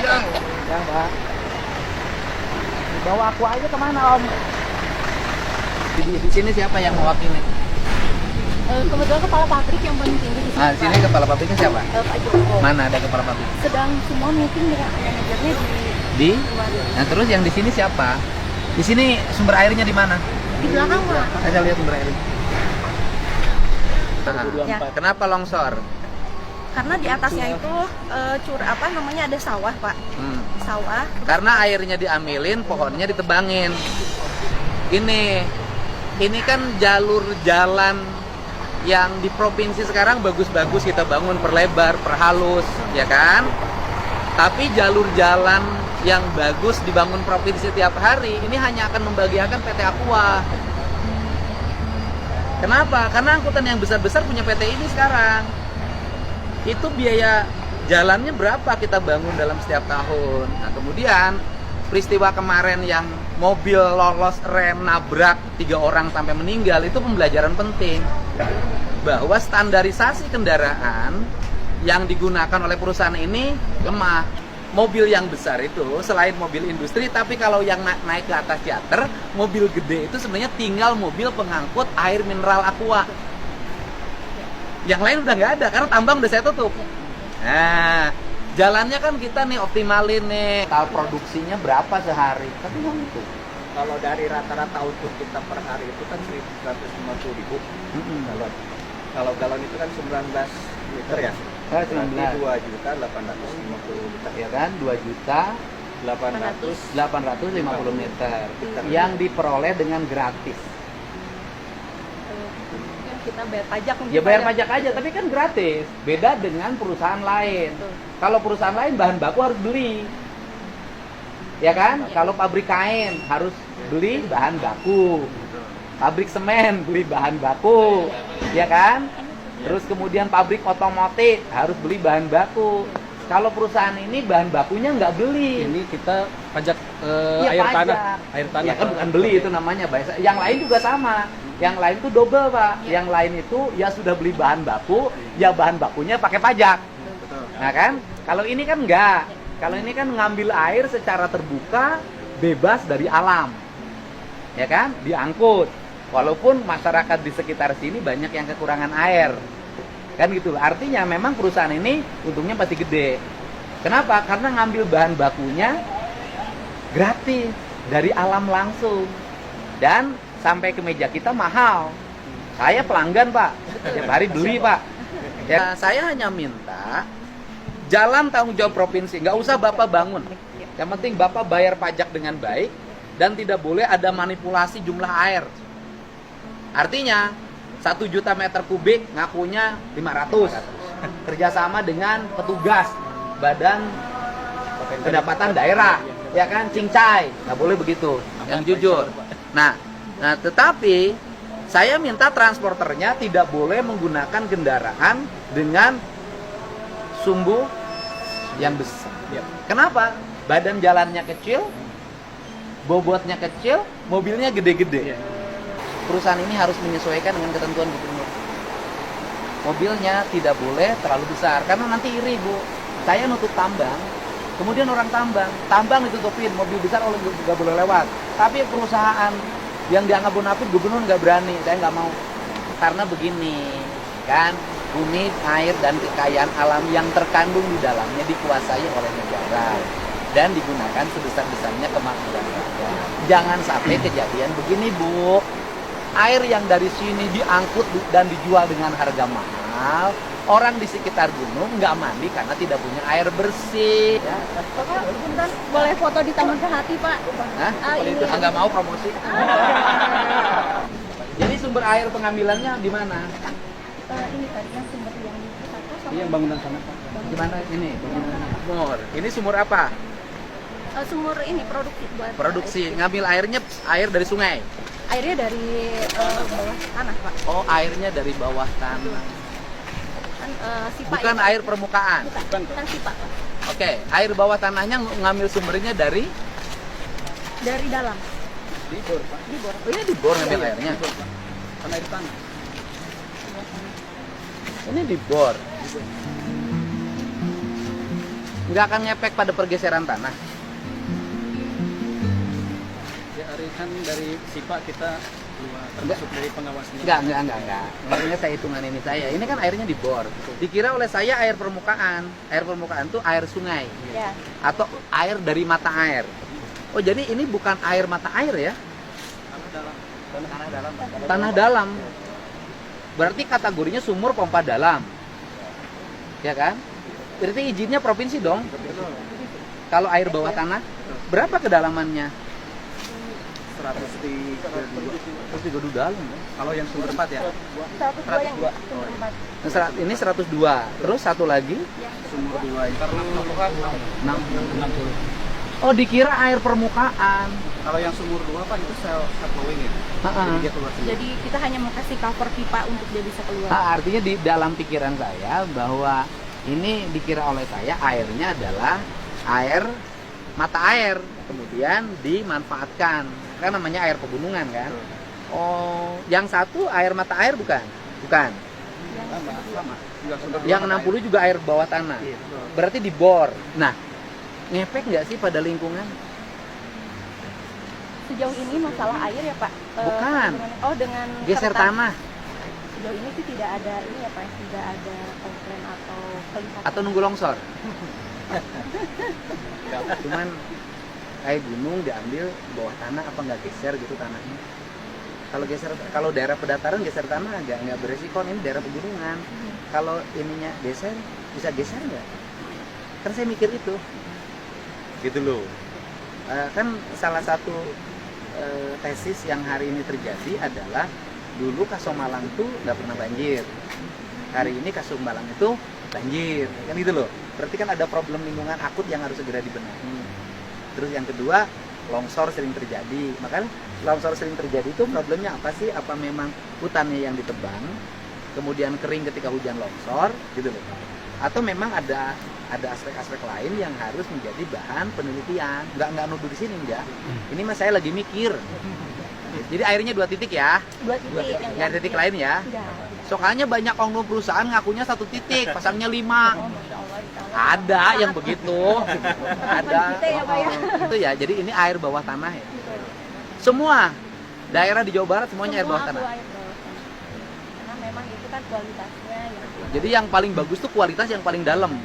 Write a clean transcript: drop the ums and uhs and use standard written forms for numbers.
Ya, Mbak. Bawa aku aja kemana, Om? Di sini siapa yang mewakili? Kebetulan kepala pabrik yang paling tinggi di sini. Nah, di sini kepala pabriknya siapa? Pak Joko. Mana ada kepala pabrik? Sedang semua meeting dengan manajernya Di? luar. Nah, terus yang di sini siapa? Di sini sumber airnya di mana? Di belakang, Pak. Saya lihat sumber airnya. Ya. Kenapa longsor? Karena di atasnya itu ada sawah, Pak. Sawah. Karena airnya diambilin, pohonnya ditebangin. Ini kan jalur jalan yang di provinsi sekarang bagus-bagus kita bangun, perlebar, perhalus, ya kan? Tapi jalur jalan yang bagus dibangun provinsi tiap hari, ini hanya akan membahagiakan PT Aqua. Kenapa? Karena angkutan yang besar-besar punya PT ini sekarang. Itu biaya jalannya berapa kita bangun dalam setiap tahun. Nah, kemudian peristiwa kemarin yang mobil lolos rem nabrak 3 orang sampai meninggal itu pembelajaran penting bahwa standarisasi kendaraan yang digunakan oleh perusahaan ini lemah. Mobil yang besar itu selain mobil industri, tapi kalau yang naik ke atas charter, mobil gede itu sebenarnya tinggal mobil pengangkut air mineral Aqua. Yang lain udah nggak ada karena tambang udah saya tutup. Nah, jalannya kan kita nih optimalin nih. Total produksinya berapa sehari? Tapi nggak gitu. Kalau dari rata-rata output kita per hari itu kan 1.150.000 galon. Kalau galon itu kan 19 liter ya. Berarti 2.850.000 liter. Ya kan? 2.850.000 liter yang diperoleh dengan gratis. Yang kita bayar pajak. Ya bayar pajak aja, tapi kan gratis. Beda dengan perusahaan lain. Kalau perusahaan lain bahan baku harus beli. Ya kan? Kalau pabrik kain harus beli bahan baku. Pabrik semen beli bahan baku. Ya kan? Terus kemudian pabrik otomotif harus beli bahan baku. Kalau perusahaan ini bahan bakunya nggak beli. Ini kita pajak Ya, air pajak. tanah. Air tanah. Ya kan bukan beli itu namanya. Yang lain juga sama. Yang lain itu double, Pak. Yang lain itu ya sudah beli bahan baku, ya bahan bakunya pakai pajak. Nah kan? Kalau ini kan enggak. Kalau ini kan ngambil air secara terbuka, bebas dari alam. Ya kan? Diangkut. Walaupun masyarakat di sekitar sini banyak yang kekurangan air. Kan gitu. Artinya memang perusahaan ini untungnya pasti gede. Kenapa? Karena ngambil bahan bakunya gratis dari alam langsung. Dan sampai ke meja kita mahal. Saya pelanggan, Pak. Tiap hari beli, Pak. Ya, saya hanya minta jalan tanggung jawab provinsi, nggak usah Bapak bangun. Yang penting Bapak bayar pajak dengan baik dan tidak boleh ada manipulasi jumlah air. Artinya 1 juta meter kubik ngakunya 500. Kerjasama dengan petugas Badan Pendapatan Daerah, ya kan, cincai, nggak boleh begitu, yang jujur. Nah, tetapi saya minta transporternya tidak boleh menggunakan kendaraan dengan sumbu yang besar. Kenapa? Badan jalannya kecil, bobotnya kecil, mobilnya gede-gede. Perusahaan ini harus menyesuaikan dengan ketentuan gubernur. Mobilnya tidak boleh terlalu besar, karena nanti iri, Bu. Saya nutup tambang, kemudian orang tambang ditutupin, mobil besar nggak boleh lewat. Tapi perusahaan yang dianggap bonafit, gubernur nggak berani, saya nggak mau. Karena begini, kan, bumi, air, dan kekayaan alam yang terkandung di dalamnya dikuasai oleh negara dan digunakan sebesar-besarnya kemakmuran rakyat. Jangan sampai kejadian begini, Bu. Air yang dari sini diangkut dan dijual dengan harga mahal, orang di sekitar gunung nggak mandi karena tidak punya air bersih. Ya. Bapak, bentar, boleh foto di Taman Kehati, Pak? Hah? Ini. Nggak mau promosi. Jadi sumber air pengambilannya di mana? Ini tadi yang sumber yang di satu sama Ini yang bangunan sana, Pak. Di mana ini? Sumur. Ini sumur apa? sumur ini Produksi. Ngambil air dari sungai. Airnya dari bawah tanah, Pak. Oh, airnya dari bawah tanah. Kan sipa. Bukan ya, air permukaan. Bukan, kan sipa, Pak. Oke, air bawah tanahnya ngambil sumbernya dari Dalam. Di bor, Pak. Di bor. Oh, ini di bor ngambil airnya. Di bor, Pak. Kan air tanah. Ini di bor. nggak akan ngefek pada pergeseran tanah. Ya, Ari, kan dari SIPA kita keluar, termasuk dari pengawasnya. Enggak. Airnya saya hitungan ini saya. Ini kan airnya dibor. Dikira oleh saya air permukaan. Air permukaan tuh air sungai Ya. atau air dari mata air. Oh, jadi ini bukan air mata air ya? Tanah dalam. Tanah dalam. Berarti kategorinya sumur pompa dalam. Ya kan? Berarti izinnya provinsi dong. Kalau air bawah tanah, berapa kedalamannya? 132 dalam ya? Kalau yang sumber 4 ya? 102 yang di sumber 4. Ini 102. Terus satu lagi Sumur 2 itu 60. Oh, dikira air permukaan. kalau yang sumur 2 Pak itu sel flowing ya? Jadi dia keluar sendiri. Jadi kita hanya mau kasih cover pipa untuk dia bisa keluar. Artinya di dalam pikiran saya bahwa ini dikira oleh saya airnya adalah air mata air, kemudian dimanfaatkan. Kan namanya air pegunungan kan? Oh, yang satu air mata air bukan? Bukan. Sama. Juga sumber Yang 2 60 juga air bawah tanah. Iya, betul. Berarti dibor. Nah, ngefek nggak sih pada lingkungan? Sejauh ini masalah air ya Pak? Bukan. Dengan Geser keretan. tanah Sejauh ini sih tidak ada ini ya Pak, tidak ada komplain atau kelihatan. atau nunggu longsor? Cuman kayak gunung diambil bawah tanah apa nggak geser gitu tanahnya? Kalau geser, kalau daerah pedataran geser tanah nggak beresiko. Ini daerah pegunungan. Kalau ininya geser, bisa geser nggak? Kan saya mikir itu, gitu loh. Kan salah satu tesis yang hari ini terjadi adalah dulu Kasomalang tuh nggak pernah banjir. Hari ini Kasomalang itu banjir, kan gitu loh. Berarti kan ada problem lingkungan akut yang harus segera dibenahi. Terus yang kedua, longsor sering terjadi. Makanya longsor sering terjadi itu problemnya apa sih? Apa memang hutannya yang ditebang, kemudian kering ketika hujan longsor, gitu loh. Atau memang ada aspek-aspek lain yang harus menjadi bahan penelitian. Nggak nuduh di sini enggak. Ini mas saya lagi mikir. Jadi airnya 2 titik ya. 2 titik. Nggak ada titik lain ya. Enggak. Soalnya banyak oknum perusahaan ngakunya 1 titik, pasangnya 5. Oh, Masya Allah, ditambah. Ada yang begitu. Ada. Kita ya, Pak, ya? Itu ya. Jadi ini air bawah tanah ya. Semua daerah di Jawa Barat semuanya air bawah tanah. Air bawah tanah. Karena memang itu kan kualitasnya ya. Jadi yang paling bagus tuh kualitas yang paling dalam.